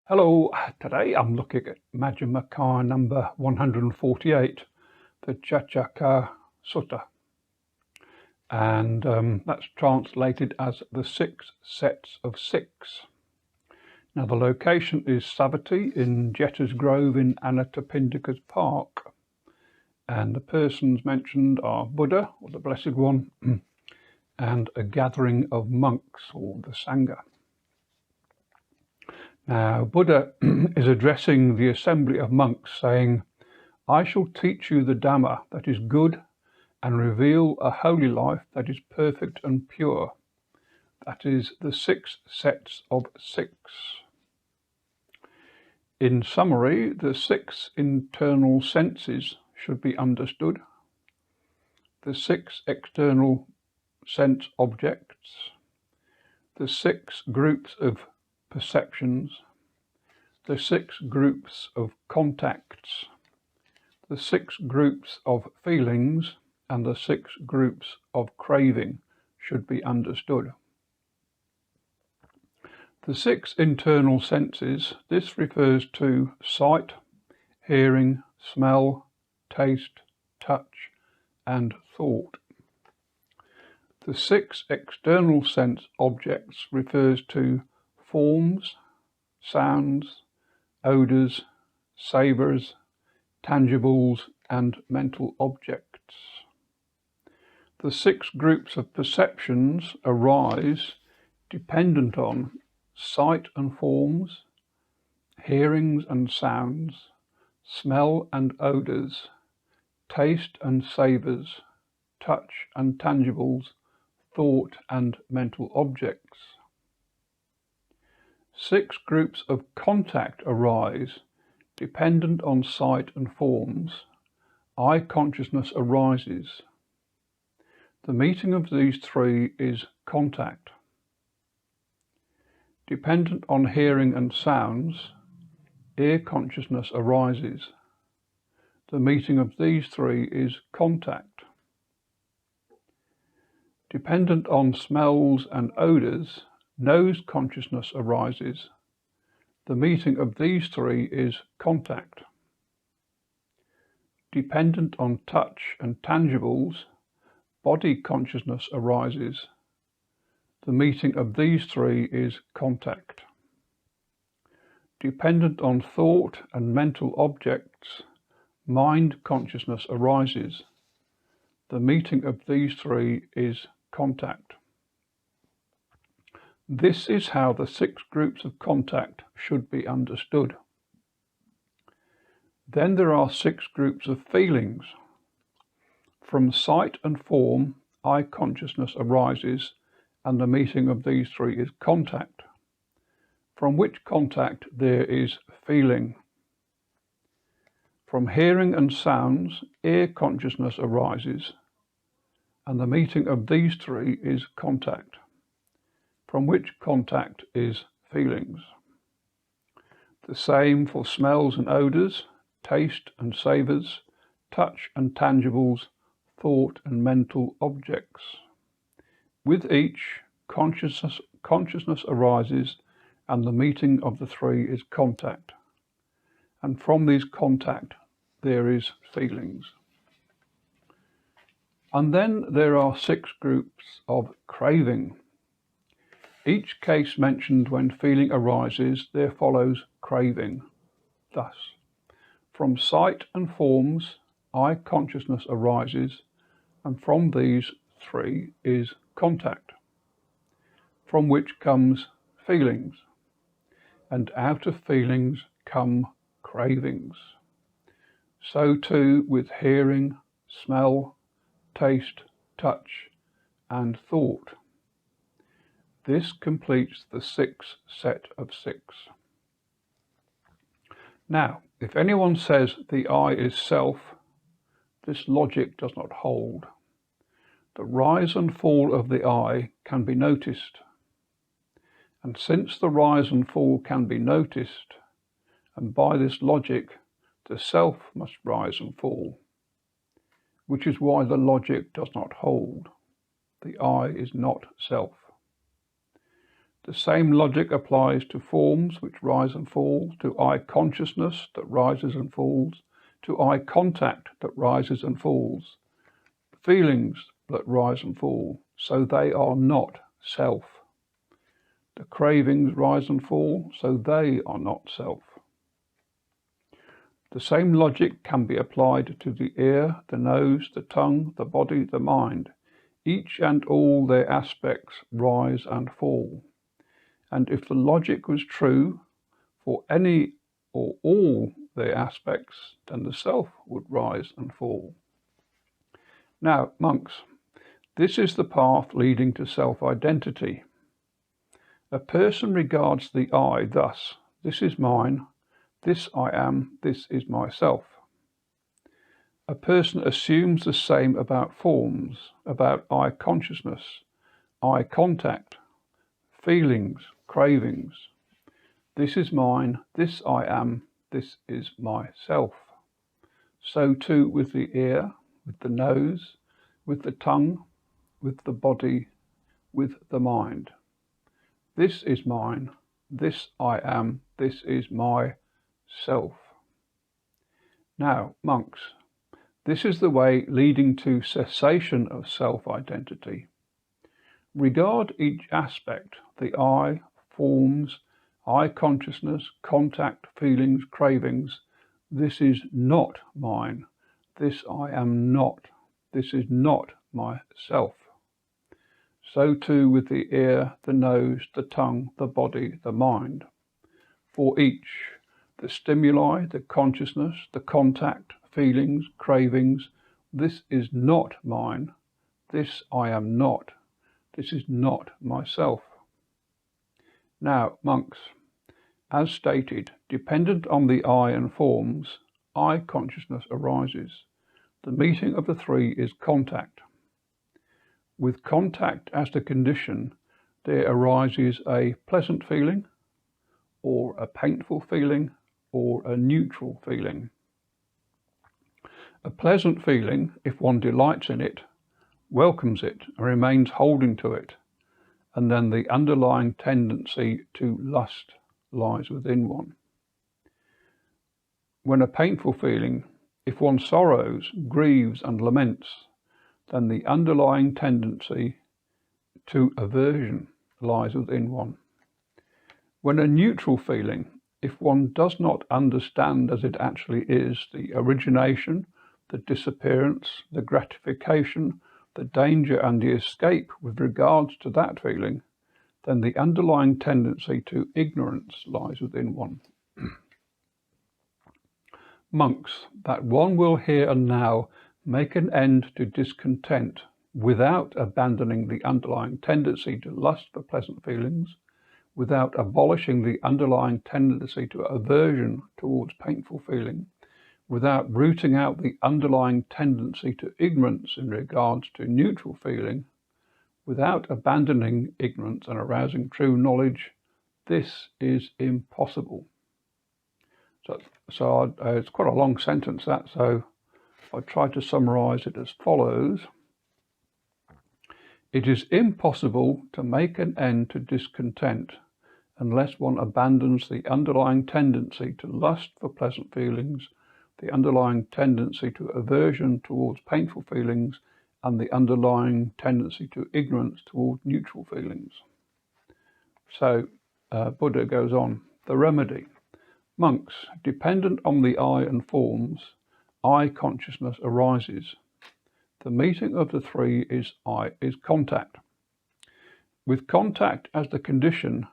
Hello, today I'm looking at Majjhima number 148, the Chachakka Sutta, and that's translated as the 6 sets of 6. Now the location is Savatthi in Jetta's Grove in Anathapindika's Park, and the persons mentioned are Buddha, or the Blessed One, and a gathering of monks, or the Sangha. Now, Buddha is addressing the assembly of monks, saying, "I shall teach you the Dhamma that is good and reveal a holy life that is perfect and pure. That is the 6 sets of 6. In summary, the 6 internal senses should be understood, the 6 external sense objects, the 6 groups of perceptions, the 6 groups of contacts, the 6 groups of feelings, and the 6 groups of craving should be understood. The 6 internal senses, this refers to sight, hearing, smell, taste, touch, and thought. The 6 external sense objects refers to forms, sounds, odours, savours, tangibles, and mental objects. The 6 groups of perceptions arise dependent on sight and forms, hearings and sounds, smell and odours, taste and savours, touch and tangibles, thought and mental objects. 6 groups of contact arise dependent on sight and forms. Eye consciousness arises. The meeting of these 3 is contact. Dependent on hearing and sounds, ear consciousness arises. The meeting of these 3 is contact. Dependent on smells and odours, nose consciousness arises. The meeting of these 3 is contact. Dependent on touch and tangibles, body consciousness arises. The meeting of these 3 is contact. Dependent on thought and mental objects, mind consciousness arises. The meeting of these 3 is contact. This is how the 6 groups of contact should be understood. Then there are 6 groups of feelings. From sight and form, eye consciousness arises, and the meeting of these 3 is contact, from which contact there is feeling. From hearing and sounds, ear consciousness arises, and the meeting of these 3 is contact, from which contact is feelings. The same for smells and odours, taste and savours, touch and tangibles, thought and mental objects. With each, consciousness arises, and the meeting of the 3 is contact, and from these contact there is feelings. And then there are 6 groups of craving. Each case mentioned when feeling arises, there follows craving. Thus, from sight and forms, eye consciousness arises, and from these 3 is contact, from which comes feelings, and out of feelings come cravings. So too with hearing, smell, taste, touch, and thought. This completes the 6 set of 6. Now, if anyone says the I is self, this logic does not hold. The rise and fall of the I can be noticed. And since the rise and fall can be noticed, and by this logic, the self must rise and fall, which is why the logic does not hold. The I is not self. The same logic applies to forms which rise and fall, to eye consciousness that rises and falls, to eye contact that rises and falls, feelings that rise and fall, so they are not self. The cravings rise and fall, so they are not self. The same logic can be applied to the ear, the nose, the tongue, the body, the mind. Each and all their aspects rise and fall. And if the logic was true for any or all their aspects, then the self would rise and fall. Now, monks, this is the path leading to self-identity. A person regards the I thus: this is mine, this I am, this is myself. A person assumes the same about forms, about eye consciousness, eye contact, feelings, cravings. This is mine, this I am, this is myself. So too with the ear, with the nose, with the tongue, with the body, with the mind. This is mine, this I am, this is myself. Now, monks, this is the way leading to cessation of self-identity. Regard each aspect, the I, forms, eye consciousness, contact, feelings, cravings. This is not mine. This I am not. This is not myself. So too with the ear, the nose, the tongue, the body, the mind. For each, the stimuli, the consciousness, the contact, feelings, cravings, this is not mine. This I am not. This is not myself. Now, monks, as stated, dependent on the I and forms, I consciousness arises. The meeting of the three is contact. With contact as the condition, there arises a pleasant feeling, or a painful feeling, or a neutral feeling. A pleasant feeling, if one delights in it, welcomes it and remains holding to it, and then the underlying tendency to lust lies within one. When a painful feeling, if one sorrows, grieves and laments, then the underlying tendency to aversion lies within one. When a neutral feeling, if one does not understand as it actually is the origination, the disappearance, the gratification, the danger and the escape with regards to that feeling, then the underlying tendency to ignorance lies within one. Monks, that one will here and now make an end to discontent without abandoning the underlying tendency to lust for pleasant feelings, without abolishing the underlying tendency to aversion towards painful feeling, without rooting out the underlying tendency to ignorance in regards to neutral feeling, without abandoning ignorance and arousing true knowledge, this is impossible. So it's quite a long sentence, that, so I try to summarize it as follows. It is impossible to make an end to discontent unless one abandons the underlying tendency to lust for pleasant feelings, the underlying tendency to aversion towards painful feelings, and the underlying tendency to ignorance towards neutral feelings. So Buddha goes on, the remedy. Monks, dependent on the I and forms, I consciousness arises. The meeting of the three is contact. With contact as the condition,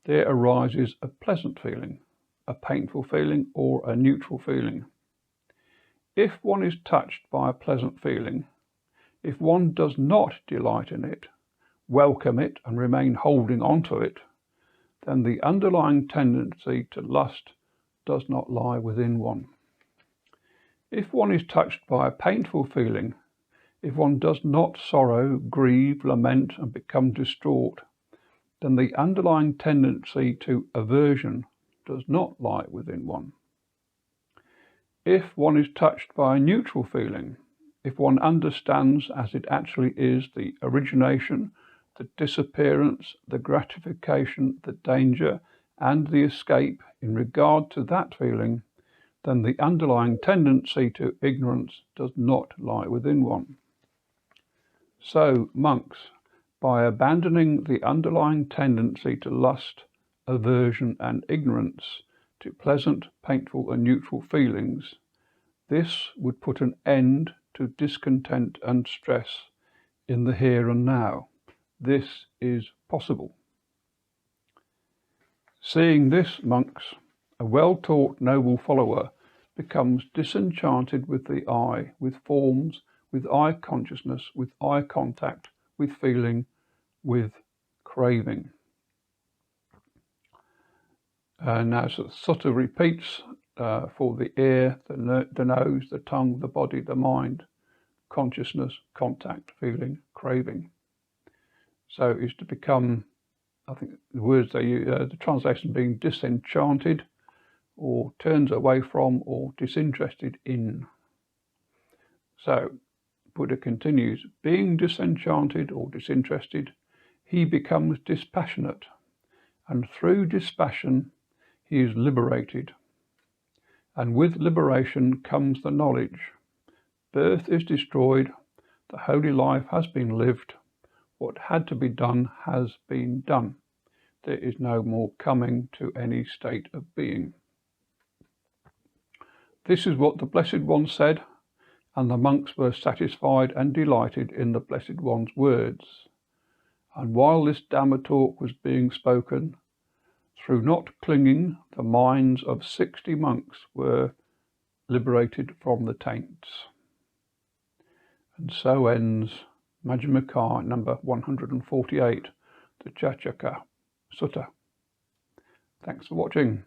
there arises a pleasant feeling, a painful feeling, or a neutral feeling. If one is touched by a pleasant feeling, if one does not delight in it, welcome it and remain holding on to it, then the underlying tendency to lust does not lie within one. If one is touched by a painful feeling, if one does not sorrow, grieve, lament, and become distraught, then the underlying tendency to aversion does not lie within one. If one is touched by a neutral feeling, if one understands as it actually is the origination, the disappearance, the gratification, the danger, and the escape in regard to that feeling, then the underlying tendency to ignorance does not lie within one. So, monks, by abandoning the underlying tendency to lust, aversion, and ignorance, to pleasant, painful, and neutral feelings, this would put an end to discontent and stress in the here and now. This is possible. Seeing this, monks, a well-taught noble follower becomes disenchanted with the eye, with forms, with eye consciousness, with eye contact, with feeling, with craving. Now, so Sutta repeats for the ear, the nose, the tongue, the body, the mind, consciousness, contact, feeling, craving. So it's to become, I think the words they use, the translation being disenchanted, or turns away from, or disinterested in. So Buddha continues, being disenchanted or disinterested, he becomes dispassionate, and through dispassion he is liberated. And with liberation comes the knowledge. Birth is destroyed, the holy life has been lived, what had to be done has been done. There is no more coming to any state of being. This is what the Blessed One said, and the monks were satisfied and delighted in the Blessed One's words. And while this Dhamma talk was being spoken, through not clinging, the minds of 60 monks were liberated from the taints. And so ends Majjhima Nikaya number 148, the Chachakka Sutta. Thanks for watching.